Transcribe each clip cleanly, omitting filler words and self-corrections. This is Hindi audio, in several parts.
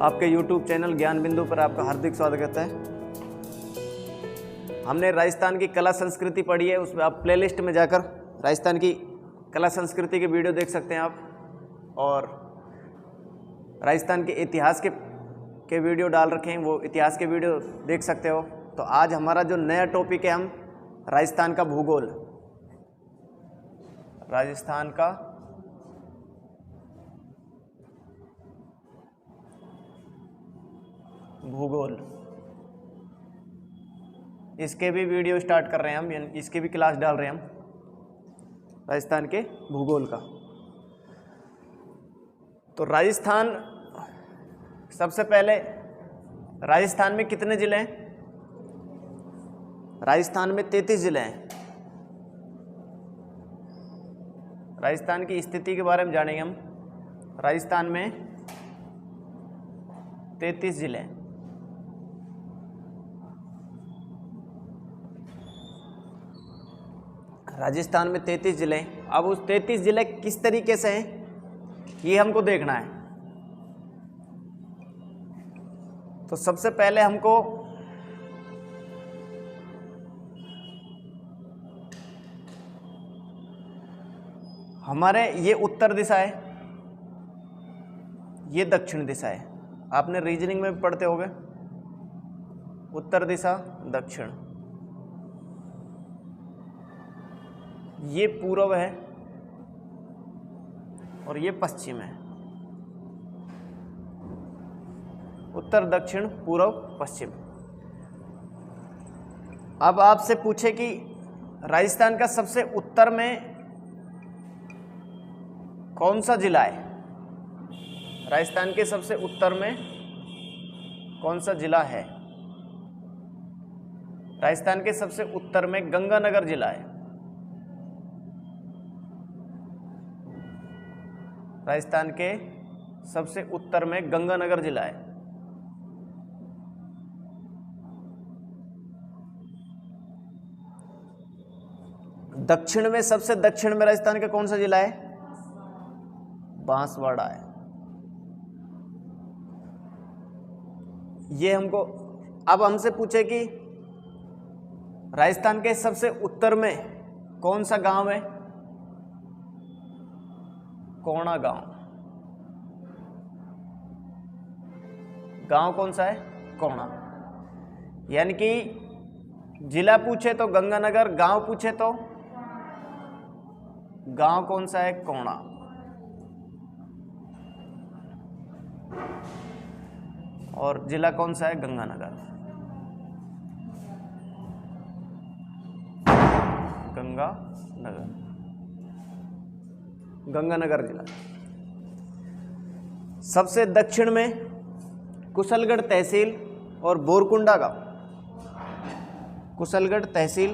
आपके YouTube चैनल ज्ञान बिंदु पर आपका हार्दिक स्वागत है। हमने राजस्थान की कला संस्कृति पढ़ी है, उसमें आप प्लेलिस्ट में जाकर राजस्थान की कला संस्कृति के वीडियो देख सकते हैं आप, और राजस्थान के इतिहास के वीडियो डाल रखे हैं, वो इतिहास के वीडियो देख सकते हो। तो आज हमारा जो नया टॉपिक है, हम राजस्थान का भूगोल, राजस्थान का भूगोल, इसके भी वीडियो स्टार्ट कर रहे हैं हम, इसके भी क्लास डाल रहे हैं हम राजस्थान के भूगोल का। तो राजस्थान, सबसे पहले राजस्थान में कितने जिले हैं? राजस्थान में 33 जिले हैं। राजस्थान की स्थिति के बारे में जानेंगे हम। राजस्थान में 33 जिले हैं। राजस्थान में 33 जिले हैं। अब उस 33 जिले किस तरीके से हैं, ये हमको देखना है। तो सबसे पहले हमको हमारे ये उत्तर दिशा है, ये दक्षिण दिशा है। आपने रीजनिंग में भी पढ़ते होंगे, उत्तर दिशा दक्षिण। ये पूर्व है और ये पश्चिम है। उत्तर दक्षिण पूर्व पश्चिम। अब आपसे पूछे कि राजस्थान का सबसे उत्तर में कौन सा जिला है? राजस्थान के सबसे उत्तर में कौन सा जिला है? राजस्थान के सबसे उत्तर में गंगानगर जिला है। राजस्थान के सबसे उत्तर में गंगानगर जिला है। दक्षिण में, सबसे दक्षिण में राजस्थान का कौन सा जिला है? बांसवाड़ा है। ये हमको, अब हमसे पूछे कि राजस्थान के सबसे उत्तर में कौन सा गांव है? कोणा गांव। गांव कौन सा है? कोणा। यानी कि जिला पूछे तो गंगानगर, गांव पूछे तो गांव कौन सा है? कोणा। और जिला कौन सा है? गंगानगर। गंगानगर जिला। सबसे दक्षिण में कुशलगढ़ तहसील और बोरकुंडा गांव। कुशलगढ़ तहसील,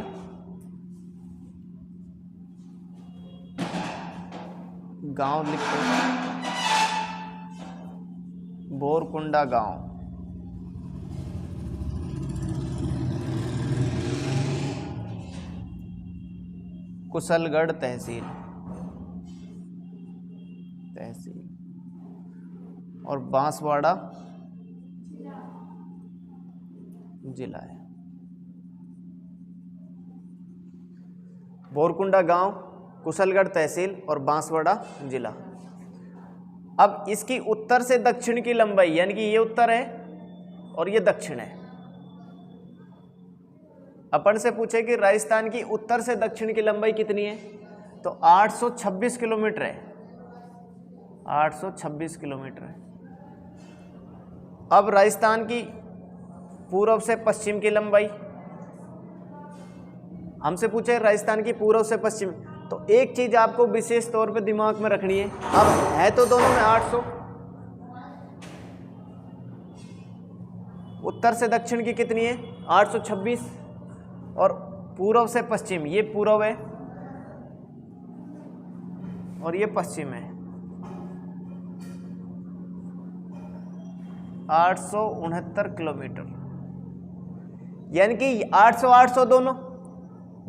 गांव लिखते हैं, बोरकुंडा गांव। कुशलगढ़ तहसील और बांसवाड़ा जिला है। बोरकुंडा गांव, कुशलगढ़ तहसील और बांसवाड़ा जिला। अब इसकी उत्तर से दक्षिण की लंबाई, यानी कि ये उत्तर है और ये दक्षिण है। अपन से पूछे कि राजस्थान की उत्तर से दक्षिण की लंबाई कितनी है, तो 826 किलोमीटर है। 826 किलोमीटर है। अब राजस्थान की पूर्व से पश्चिम की लंबाई, हमसे पूछे राजस्थान की पूर्व से पश्चिम, तो एक चीज आपको विशेष तौर पे दिमाग में रखनी है। अब है तो दोनों में 800, उत्तर से दक्षिण की कितनी है? 826, और पूर्व से पश्चिम, ये पूर्व है और ये पश्चिम है। 869 किलोमीटर, यानी कि 800 800 दोनों।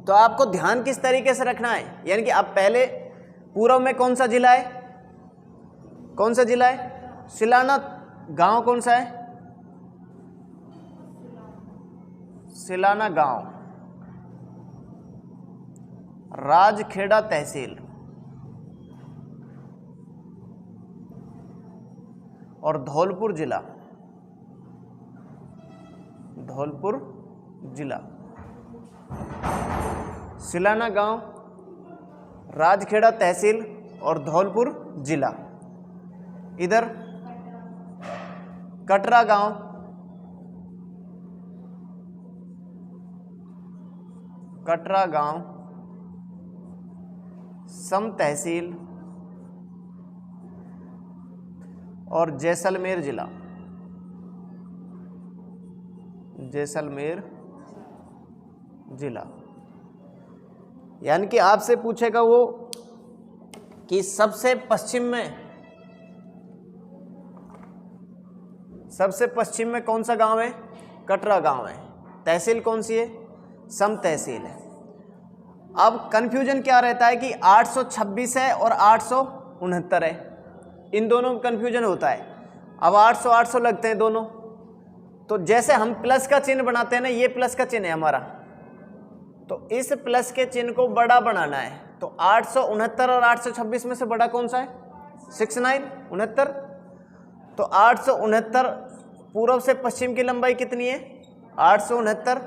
तो आपको ध्यान किस तरीके से रखना है, यानी कि आप पहले पूर्व में कौन सा जिला है? कौन सा जिला है? सिलाना गांव कौन सा है? सिलाना गांव, राजखेड़ा तहसील और धौलपुर जिला, धौलपुर जिला। सिलाना गांव, राजखेड़ा तहसील और धौलपुर जिला। इधर कटरा गांव, कटरा गांव, सम तहसील और जैसलमेर जिला, जैसलमेर जिला। यानी कि आपसे पूछेगा वो कि सबसे पश्चिम में कौन सा गांव है? कटरा गांव है। तहसील कौन सी है? सम तहसील है। अब कन्फ्यूजन क्या रहता है कि 826 है और 869 है, इन दोनों में कन्फ्यूजन होता है। अब 800 800 लगते हैं दोनों, तो जैसे हम प्लस का चिन्ह बनाते हैं ना, ये प्लस का चिन्ह है हमारा, तो इस प्लस के चिन्ह को बड़ा बनाना है। तो 869 और 826 में से बड़ा कौन सा है? 69 तो 869 पूर्व से पश्चिम की लंबाई कितनी है? 869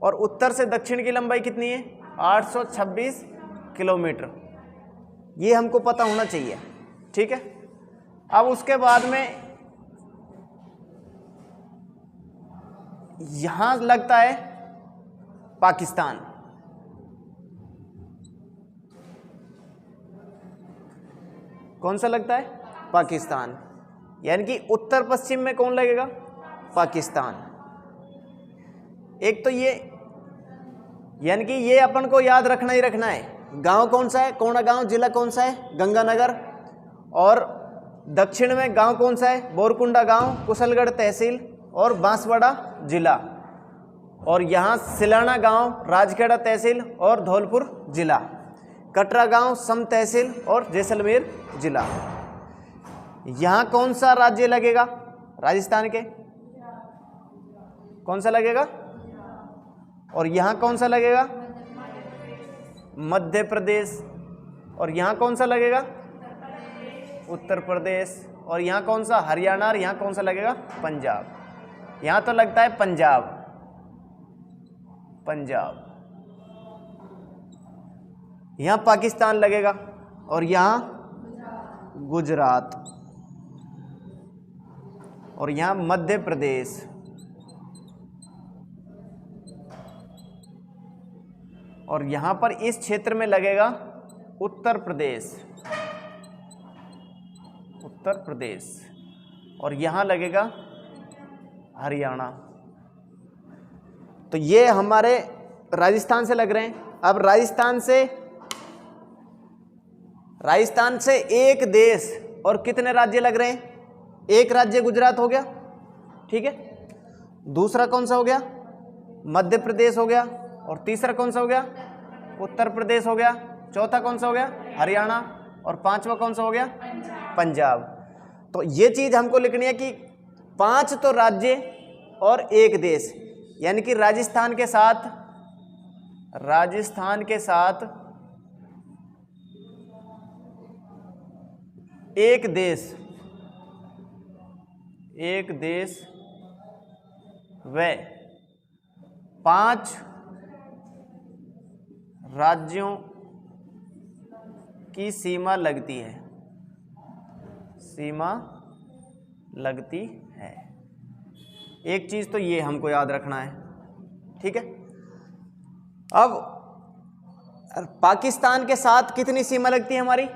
और उत्तर से दक्षिण की लंबाई कितनी है? 826 किलोमीटर। ये हमको पता होना चाहिए, ठीक है। अब उसके बाद में यहां लगता है पाकिस्तान, कौन सा लगता है? पाकिस्तान। यानी कि उत्तर पश्चिम में कौन लगेगा? पाकिस्तान। एक तो ये, यानी कि ये अपन को याद रखना ही रखना है। गांव कौन सा है? कोंडा गांव। जिला कौन सा है? गंगानगर। और दक्षिण में गांव कौन सा है? बोरकुंडा गांव, कुशलगढ़ तहसील और बांसवाड़ा जिला। और यहाँ सिलाना गांव, राजखेड़ा तहसील और धौलपुर जिला। कटरा गांव, सम तहसील और जैसलमेर जिला। यहाँ कौन सा राज्य लगेगा? राजस्थान के कौन सा लगेगा? और यहाँ कौन सा लगेगा? मध्य प्रदेश। और यहाँ कौन सा लगेगा? उत्तर प्रदेश। और यहाँ कौन सा? हरियाणा। और यहाँ कौन सा लगेगा? पंजाब। यहाँ तो लगता है पंजाब, पंजाब। यहाँ पाकिस्तान लगेगा और यहाँ गुजरात और यहाँ मध्य प्रदेश। और यहाँ पर इस क्षेत्र में लगेगा उत्तर प्रदेश, उत्तर प्रदेश। और यहाँ लगेगा हरियाणा। तो ये हमारे राजस्थान से लग रहे हैं। अब राजस्थान से एक देश और कितने राज्य लग रहे हैं? एक राज्य गुजरात हो गया, ठीक है। दूसरा कौन सा हो गया? मध्य प्रदेश हो गया। और तीसरा कौन सा हो गया? उत्तर प्रदेश हो गया। चौथा कौन सा हो गया? हरियाणा। और पांचवा कौन सा हो गया? पंजाब। तो ये चीज हमको लिखनी है कि 5 तो राज्य और एक देश, यानी कि राजस्थान के साथ एक देश व 5 राज्यों की सीमा लगती है, एक चीज तो ये हमको याद रखना है, ठीक है। अब पाकिस्तान के साथ कितनी सीमा लगती है हमारी?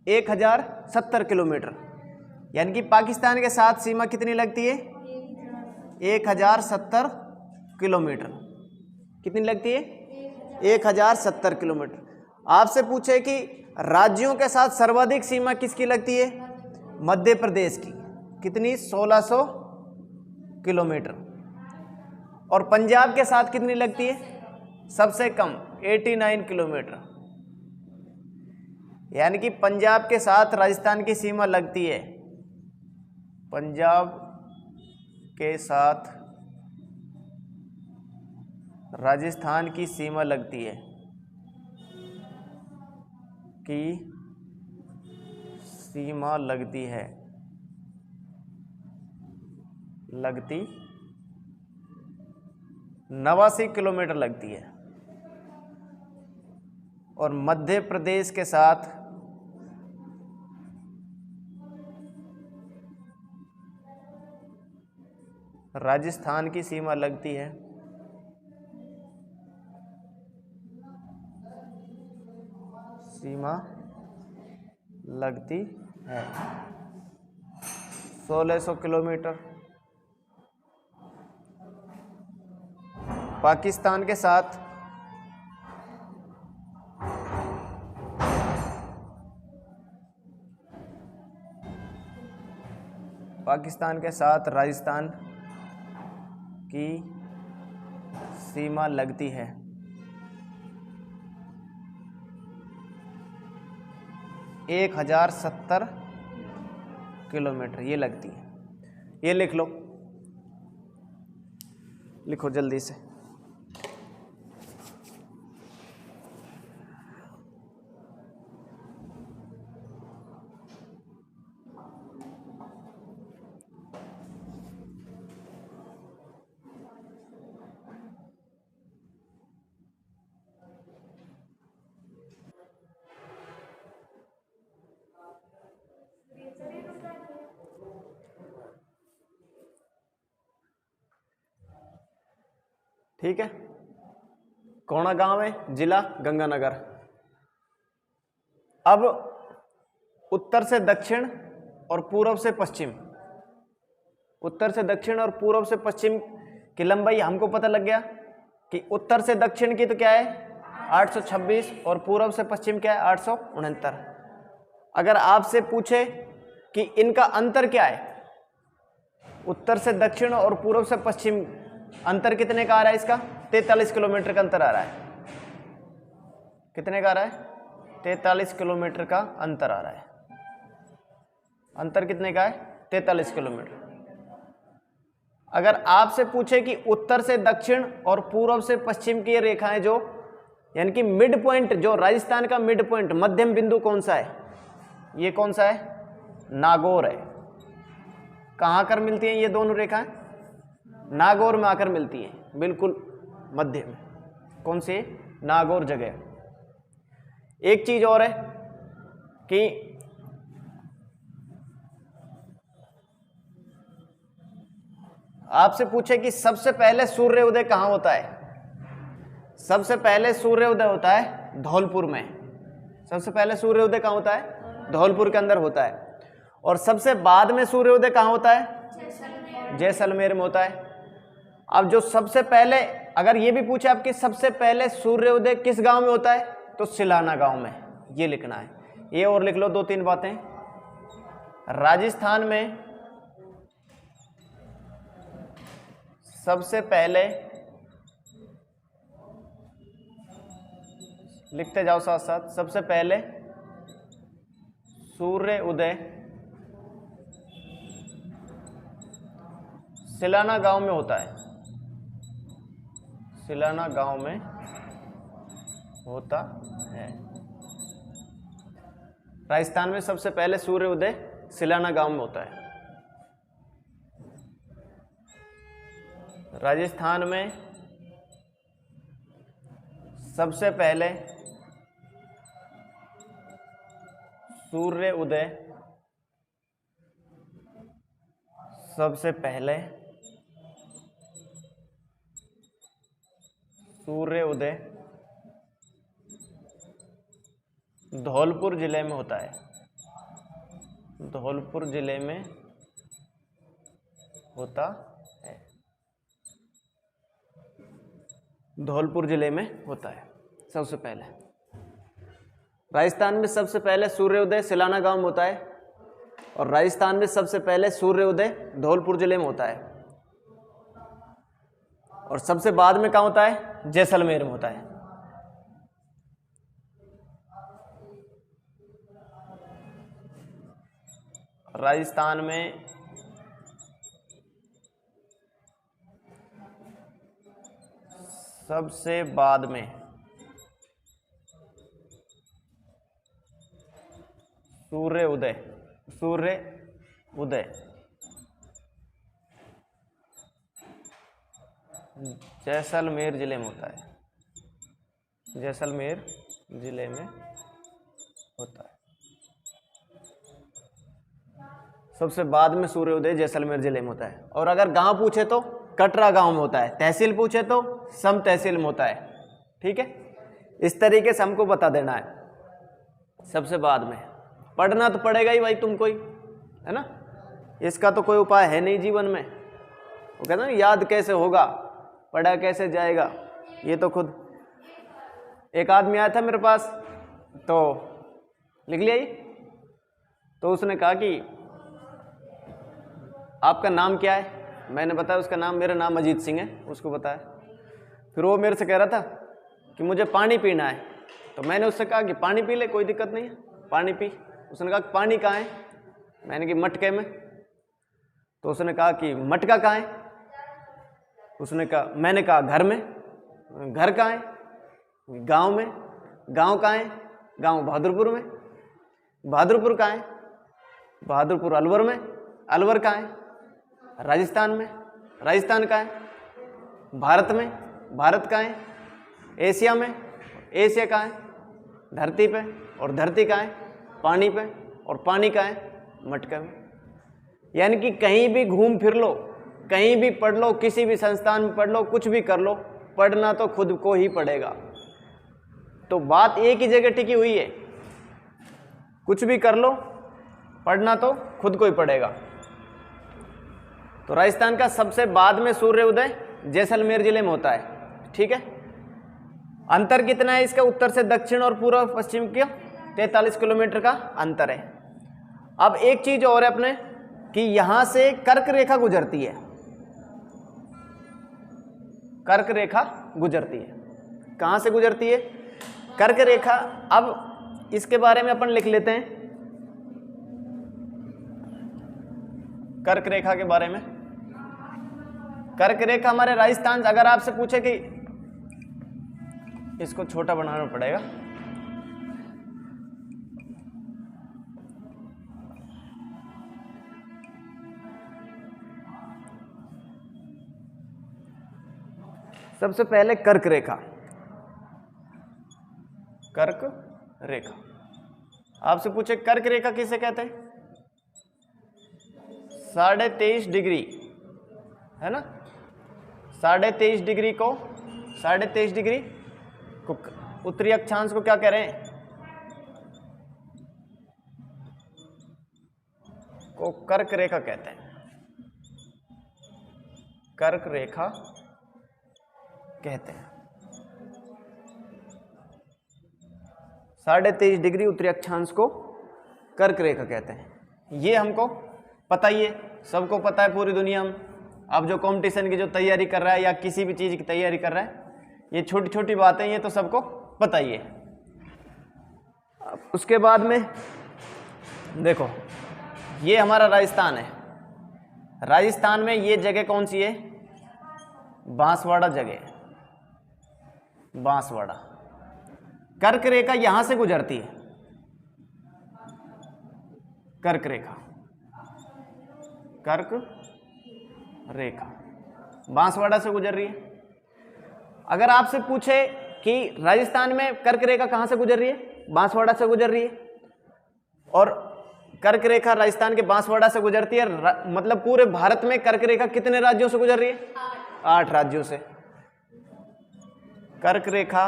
1070 किलोमीटर। यानी कि पाकिस्तान के साथ सीमा कितनी लगती है? 1070 किलोमीटर। कितनी लगती है? 1070 किलोमीटर। आपसे पूछे कि राज्यों के साथ सर्वाधिक सीमा किसकी लगती है? मध्य प्रदेश की। कितनी? 1600 किलोमीटर। और पंजाब के साथ कितनी लगती है? सबसे कम 89 किलोमीटर। यानी कि पंजाब के साथ राजस्थान की सीमा लगती है पंजाब के साथ राजस्थान की सीमा लगती है, की सीमा लगती है, लगती 89 किलोमीटर लगती है। और मध्य प्रदेश के साथ राजस्थान की सीमा लगती है, सीमा लगती है 1600 किलोमीटर। पाकिस्तान के साथ राजस्थान की सीमा लगती है 1070 किलोमीटर, ये लगती है। ये लिख लो, लिखो जल्दी से। ठीक है, कौना गांव है, जिला गंगानगर। अब उत्तर से दक्षिण और पूर्व से पश्चिम, उत्तर से दक्षिण और पूर्व से पश्चिम की लंबाई हमको पता लग गया कि उत्तर से दक्षिण की तो क्या है 826 और पूर्व से पश्चिम क्या है 869। अगर आपसे पूछे कि इनका अंतर क्या है, उत्तर से दक्षिण और पूर्व से पश्चिम अंतर कितने का आ रहा है, इसका 43 किलोमीटर का अंतर आ रहा है। कितने का आ रहा है, 43 किलोमीटर का अंतर आ रहा है। अंतर कितने का है, 43 किलोमीटर। अगर आपसे पूछे कि उत्तर से दक्षिण और पूर्व से पश्चिम की रेखाएं जो यानी कि मिड पॉइंट, जो राजस्थान का मिड पॉइंट मध्यम बिंदु कौन सा है, ये कौन सा है, नागौर है। कहाँ आकर मिलती हैं ये दोनों रेखाएं, नागौर में आकर मिलती हैं, बिल्कुल मध्य में। कौन से, नागौर जगह। एक चीज और है कि आपसे पूछे कि सबसे पहले सूर्य उदय कहां होता है, सबसे पहले सूर्य उदय होता है धौलपुर में। सबसे पहले सूर्य उदय कहां होता है, धौलपुर के अंदर होता है। और सबसे बाद में सूर्य उदय कहां होता है, जैसलमेर में होता है। अब जो सबसे पहले, अगर ये भी पूछे आपके सबसे पहले सूर्य उदय किस गांव में होता है, तो सिलाना गांव में, ये लिखना है। ये और लिख लो 2-3 बातें। राजस्थान में सबसे पहले, लिखते जाओ साथ साथ, सबसे पहले सूर्य उदय सिलाना गांव में होता है, सिलाना गांव में होता है। राजस्थान में सबसे पहले सूर्य उदय सिलाना गांव में होता है। राजस्थान में सबसे पहले सूर्य उदय, सबसे पहले सूर्य उदय धौलपुर जिले में होता है, धौलपुर जिले में होता है, धौलपुर जिले में होता है सबसे पहले। राजस्थान में सबसे पहले सूर्योदय सिलाना गांव में होता है और राजस्थान में सबसे पहले सूर्योदय धौलपुर जिले में होता है और सबसे बाद में कहाँ होता है, जैसलमेर में होता है। राजस्थान में सबसे बाद में सूर्य उदय जैसलमेर जिले में होता है, जैसलमेर जिले में होता है। सबसे बाद में सूर्योदय जैसलमेर जिले में होता है। और अगर गांव पूछे तो कटरा गांव में होता है, तहसील पूछे तो सम तहसील में होता है। ठीक है, इस तरीके से हमको बता देना है। सबसे बाद में पढ़ना तो पड़ेगा ही भाई तुमको ही, है ना, इसका तो कोई उपाय है नहीं जीवन में। वो कहते हैं ना, याद कैसे होगा, पढ़ा कैसे जाएगा। ये तो खुद एक आदमी आया था मेरे पास, तो लिख लिया ही, तो उसने कहा कि आपका नाम क्या है। मैंने बताया उसका नाम, मेरा नाम अजीत सिंह है, उसको बताया। फिर वो मेरे से कह रहा था कि मुझे पानी पीना है। तो मैंने उससे कहा कि पानी पी ले, कोई दिक्कत नहीं है, पानी पी। उसने कहा पानी कहाँ है, मैंने कि मटके में। तो उसने कहा कि मटका कहाँ है, उसने कहा, मैंने कहा घर में। घर कहाँ है, गांव में। गांव कहाँ है, गांव बहादुरपुर में। बहादुरपुर कहाँ है, बहादुरपुर अलवर में। अलवर कहाँ है, राजस्थान में। राजस्थान कहाँ है, भारत में। भारत कहाँ है, एशिया में। एशिया कहाँ है, धरती पे। और धरती कहाँ है, पानी पे। और पानी कहाँ है, मटके में। यानी कि कहीं भी घूम फिर लो, कहीं भी पढ़ लो, किसी भी संस्थान में पढ़ लो, कुछ भी कर लो, पढ़ना तो खुद को ही पड़ेगा। तो बात एक ही जगह टिकी हुई है, कुछ भी कर लो, पढ़ना तो खुद को ही पड़ेगा। तो राजस्थान का सबसे बाद में सूर्य उदय जैसलमेर जिले में होता है। ठीक है, अंतर कितना है इसका, उत्तर से दक्षिण और पूर्व पश्चिम के 43 किलोमीटर का अंतर है। अब एक चीज और है अपने कि यहां से कर्क रेखा गुजरती है। कर्क रेखा गुजरती है, कहां से गुजरती है, कर्क रेखा। अब इसके बारे में अपन लिख लेते हैं, कर्क रेखा के बारे में। कर्क रेखा हमारे राजस्थान, अगर आपसे पूछे कि, इसको छोटा बनाना पड़ेगा, सबसे पहले कर्क रेखा। कर्क रेखा आपसे पूछे कर्क रेखा किसे कहते हैं, 23.5 डिग्री, है ना। 23.5 डिग्री को, 23.5 डिग्री को उत्तरी अक्षांश को क्या कह रहे हैं, को कर्क रेखा कहते हैं। कर्क रेखा कहते हैं। 23.5 डिग्री उत्तरी अक्षांश को कर्क रेखा कहते हैं। ये हमको पता ही है, सबको पता है पूरी दुनिया में। अब जो कंपटीशन की जो तैयारी कर रहा है या किसी भी चीज़ की तैयारी कर रहा है, ये छोटी छोटी बातें ये तो सबको पता ही है। उसके बाद में देखो, ये हमारा राजस्थान है। राजस्थान में ये जगह कौन सी है, बांसवाड़ा जगह है, बांसवाड़ा। कर्क रेखा यहां से गुजरती है, कर्क रेखा, कर्क रेखा बांसवाड़ा से गुजर रही है। अगर आपसे पूछे कि राजस्थान में कर्क रेखा कहां से गुजर रही है, बांसवाड़ा से गुजर रही है, और कर्क रेखा राजस्थान के बांसवाड़ा से गुजरती है, मतलब पूरे भारत में कर्क रेखा कितने राज्यों से गुजर रही है, 8 राज्यों से। कर्क रेखा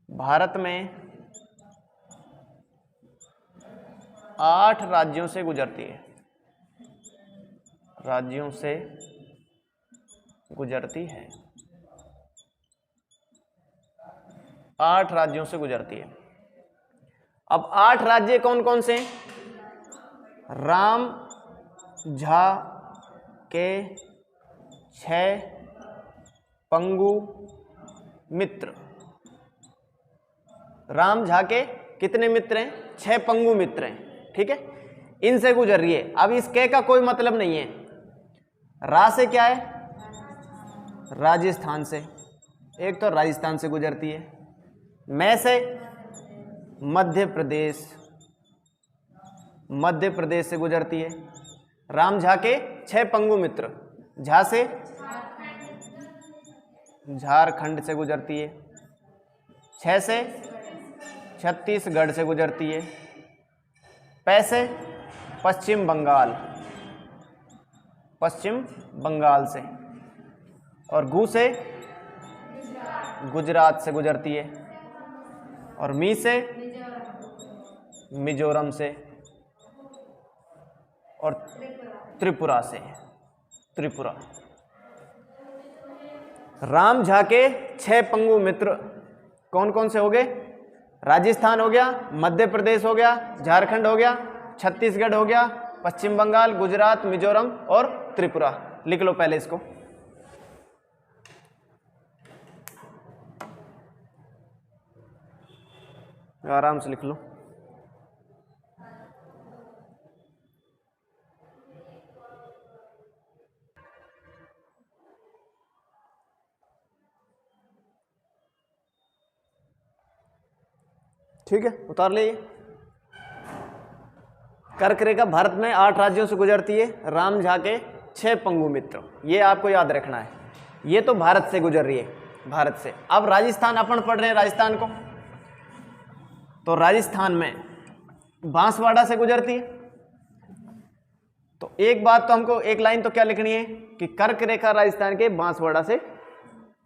भारत में 8 राज्यों से गुजरती है, राज्यों से गुजरती है, 8 राज्यों से गुजरती है। अब 8 राज्य कौन कौन से हैं, राम झा के 6 पंगु मित्र। राम झा के कितने मित्र हैं, 6 पंगु मित्र हैं, ठीक है, इनसे गुजर रही है। अब इस के का कोई मतलब नहीं है। रा से क्या है, राजस्थान से, एक तो राजस्थान से गुजरती है। मैं से मध्य प्रदेश, मध्य प्रदेश से गुजरती है। राम झा के 6 पंगु मित्र, झा से झारखंड से गुजरती है। 6 से छत्तीसगढ़ से गुजरती है। पै से पश्चिम बंगाल, पश्चिम बंगाल से। और गु से गुजरात से गुजरती है। और मी से मिजोरम से। और त्रिपुरा से, त्रिपुरा। राम झा के 6 पंगु मित्र कौन कौन से हो गए? राजस्थान हो गया, मध्य प्रदेश हो गया, झारखंड हो गया, छत्तीसगढ़ हो गया, पश्चिम बंगाल, गुजरात, मिजोरम और त्रिपुरा। लिख लो पहले इसको। आराम से लिख लो। ठीक है, उतार लीजिए। कर्क रेखा भारत में 8 राज्यों से गुजरती है। राम झा के 6 पंगु मित्र, ये आपको याद रखना है। ये तो भारत से गुजर रही है, भारत से। अब राजस्थान अपन पढ़ रहे हैं, राजस्थान को। तो राजस्थान में बांसवाड़ा से गुजरती है। तो एक बात तो हमको, एक लाइन तो क्या लिखनी है कि कर्क रेखा राजस्थान के बांसवाड़ा से,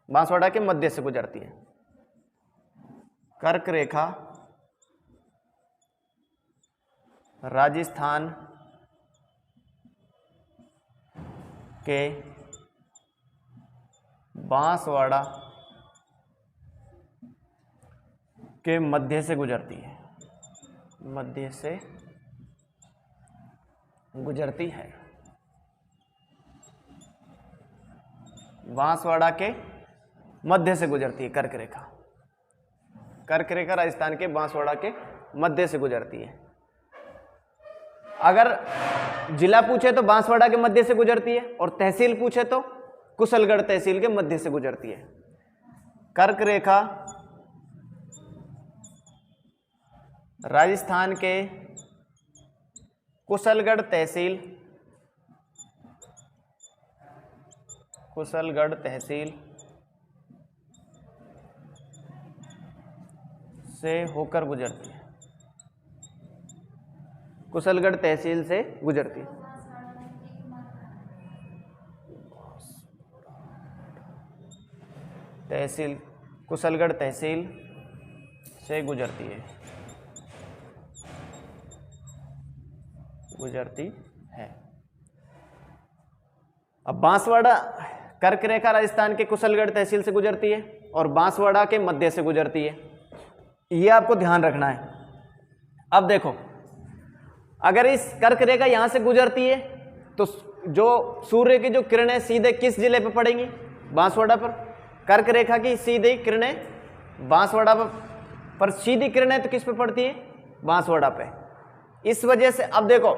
बांसवाड़ा के मध्य से गुजरती है। कर्क रेखा राजस्थान के बांसवाड़ा के मध्य से गुजरती है, मध्य से गुजरती है। बांसवाड़ा के मध्य से गुजरती है कर्क रेखा। कर्क रेखा राजस्थान के बांसवाड़ा के मध्य से गुजरती है। अगर जिला पूछे तो बांसवाड़ा के मध्य से गुजरती है, और तहसील पूछे तो कुशलगढ़ तहसील के मध्य से गुजरती है। कर्क रेखा राजस्थान के कुशलगढ़ तहसील, कुशलगढ़ तहसील से होकर गुजरती है, कुशलगढ़ तहसील से गुजरती है। तहसील, कुशलगढ़ तहसील से गुजरती है, गुजरती है। अब बांसवाड़ा, कर्क रेखा राजस्थान के कुशलगढ़ तहसील से गुजरती है और बांसवाड़ा के मध्य से गुजरती है। ये आपको ध्यान रखना है। अब देखो, अगर इस कर्क रेखा यहां से गुजरती है तो जो सूर्य की जो किरणें सीधे किस जिले पर पड़ेंगी? बांसवाड़ा पर। कर्क रेखा की सीधी किरणें बांसवाड़ा पर सीधी किरणें तो किस पे पड़ती है? बांसवाड़ा पे। इस वजह से अब देखो,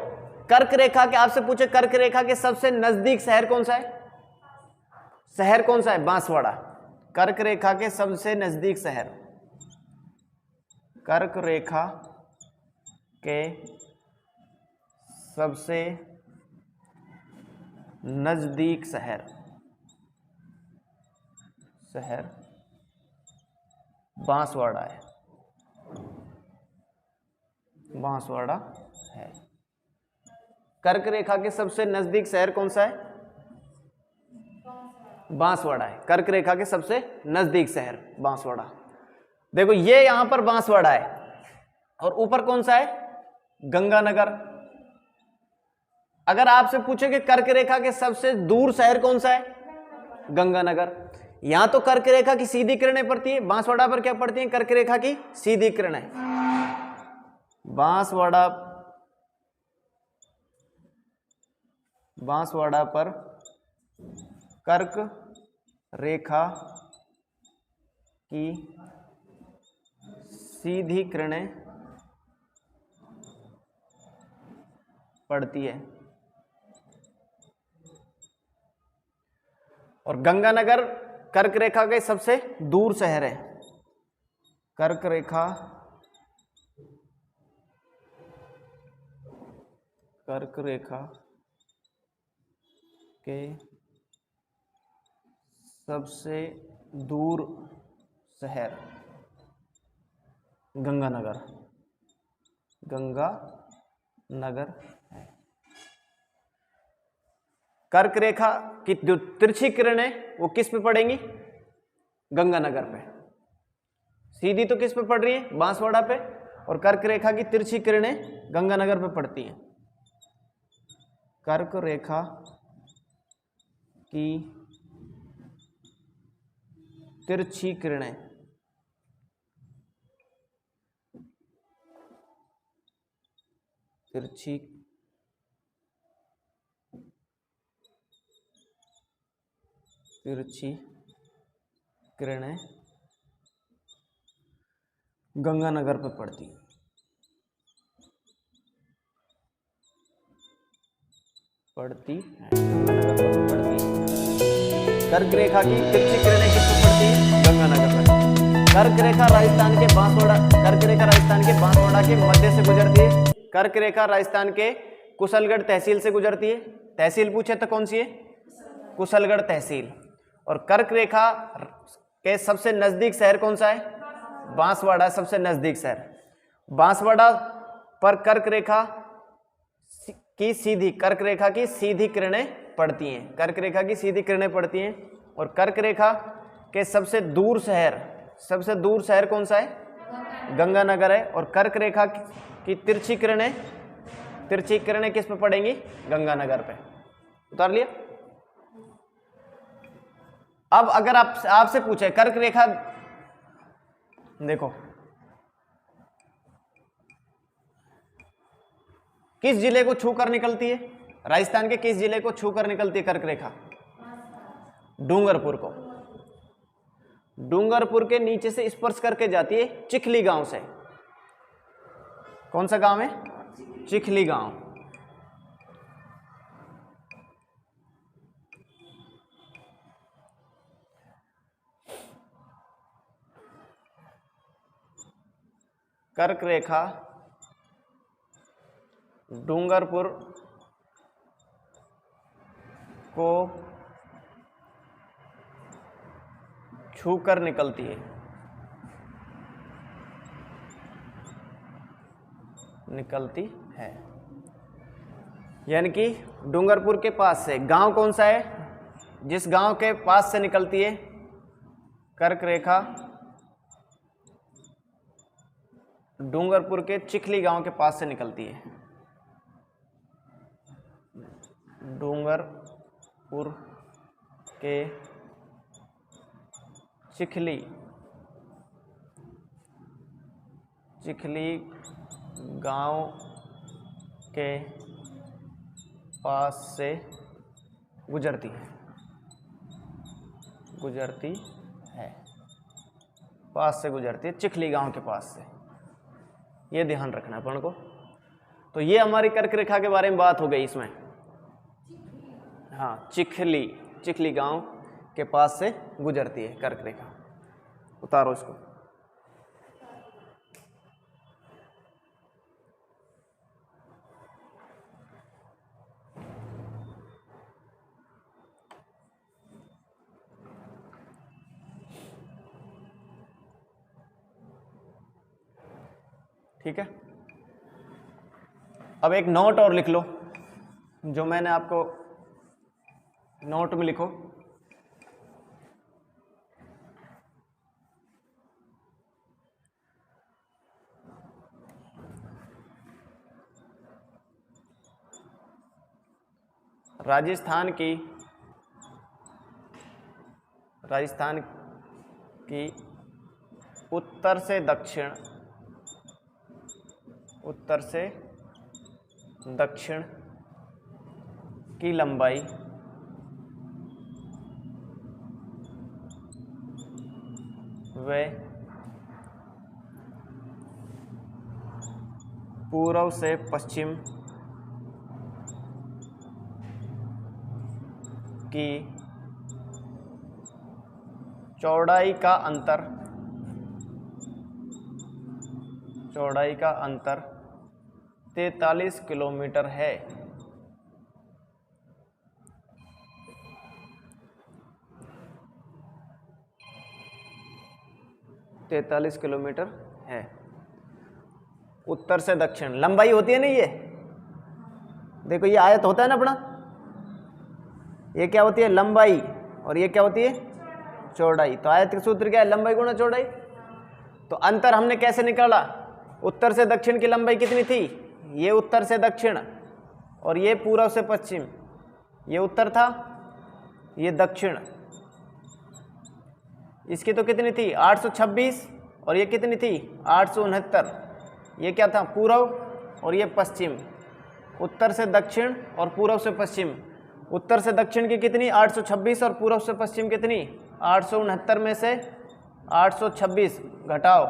कर्क रेखा के, आपसे पूछे कर्क रेखा के सबसे नजदीक शहर कौन सा है? शहर कौन सा है? बांसवाड़ा। कर्क रेखा के सबसे नजदीक शहर, कर्क रेखा के सबसे नजदीक शहर, शहर बांसवाड़ा है, बांसवाड़ा है। कर्क रेखा के सबसे नजदीक शहर कौन सा है? बांसवाड़ा है। कर्क रेखा के सबसे नजदीक शहर बांसवाड़ा। देखो, ये यहां पर बांसवाड़ा है और ऊपर कौन सा है? गंगानगर। अगर आपसे पूछे कि कर्क रेखा के सबसे दूर शहर कौन सा है? गंगानगर। यहां तो कर्क रेखा की सीधी किरणें पड़ती है, बांसवाड़ा पर क्या पड़ती है? कर्क रेखा की सीधी किरणें। बांसवाड़ा, बांसवाड़ा पर कर्क रेखा की सीधी किरणें पड़ती है। और गंगानगर कर्क रेखा के सबसे दूर शहर है। कर्क रेखा के सबसे दूर शहर गंगानगर है। कर्क रेखा की जो तिरछी किरणें वो किस पे पड़ेंगी? गंगानगर पे। सीधी तो किस पे पड़ रही है? बांसवाड़ा पे। और कर्क रेखा की तिरछी किरणें गंगानगर पे पड़ती हैं। कर्क रेखा की तिरछी किरणें गंगानगर पे पड़ती हैं। गंगानगर पर पड़ती है। कर्क रेखा की तिरछी किरणें किस पे पड़ती है? गंगानगर पर। कर्क रेखा राजस्थान के बांसवाड़ा के मध्य से गुजरती है। कर्क रेखा राजस्थान के कुशलगढ़ तहसील से गुजरती है। तहसील पूछे तो कौन सी है? कुशलगढ़ तहसील। और कर्क रेखा के सबसे नजदीक शहर कौन सा है? बांसवाड़ा सबसे नजदीक शहर। बांसवाड़ा पर कर्क रेखा की सीधी किरणें पड़ती हैं। कर्क रेखा की सीधी किरणें पड़ती हैं। और कर्क रेखा के सबसे दूर शहर कौन सा है? गंगानगर है। और कर्क रेखा की तिरछी किरणें किस पे पड़ेंगी? गंगानगर पे। उतार लिया। अब अगर आपसे पूछे कर्क रेखा, देखो किस जिले को छूकर निकलती है? राजस्थान के किस जिले को छूकर निकलती है कर्क रेखा? डूंगरपुर को। डूंगरपुर के नीचे से स्पर्श करके जाती है चिखली गांव से। कौन सा गांव है? चिखली गांव। कर्क रेखा डूंगरपुर को छूकर निकलती है। यानी कि डूंगरपुर के पास से गांव कौन सा है? जिस गांव के पास से निकलती है कर्क रेखा, डूंगरपुर के चिखली गांव के पास से निकलती है। डूंगरपुर के चिखली गांव के पास से गुजरती है। पास से गुजरती है, चिखली गांव के पास से। ये ध्यान रखना अपन को। तो ये हमारी कर्क रेखा के बारे में बात हो गई इसमें। हाँ, चिखली गांव के पास से गुजरती है कर्क रेखा। उतारो इसको। ठीक है। अब एक नोट और लिख लो, जो मैंने आपको नोट में लिखो। राजस्थान की उत्तर से दक्षिण की लंबाई व पूर्व से पश्चिम की चौड़ाई का अंतर 43 किलोमीटर है। तैंतालीस किलोमीटर है। उत्तर से दक्षिण लंबाई होती है ना, ये देखो ये आयत होता है ना अपना, ये क्या होती है लंबाई और ये क्या होती है चौड़ाई। तो आयत का सूत्र क्या है, लंबाई गुणा चौड़ाई। तो अंतर हमने कैसे निकाला, उत्तर से दक्षिण की लंबाई कितनी थी, ये उत्तर से दक्षिण और ये पूर्व से पश्चिम, ये उत्तर था ये दक्षिण। इसकी तो कितनी थी 826 और ये कितनी थी 869। ये क्या था पूर्व और ये पश्चिम, उत्तर से दक्षिण और पूर्व से पश्चिम। उत्तर से दक्षिण की कितनी 826 और पूर्व से पश्चिम कितनी 869 में से 826 घटाओ,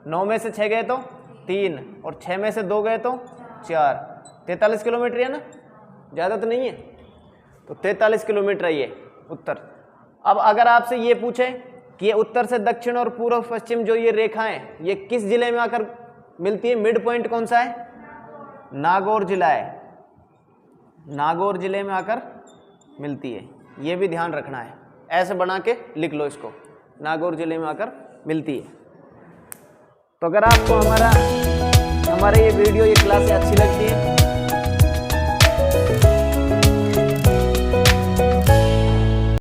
9 में से 6 गए तो 3 और 6 में से 2 गए तो 4, 43 किलोमीटर है ना, ज़्यादा तो नहीं है। तो 43 किलोमीटर है ये उत्तर। अब अगर आपसे ये पूछे कि ये उत्तर से दक्षिण और पूर्व पश्चिम जो ये रेखाएं ये किस जिले में आकर मिलती है, मिड पॉइंट कौन सा है, नागौर जिला है, नागौर जिले में आकर मिलती है। ये भी ध्यान रखना है, ऐसे बना के लिख लो इसको, नागौर जिले में आकर मिलती है। तो अगर आपको हमारा ये वीडियो ये क्लासें अच्छी लगती है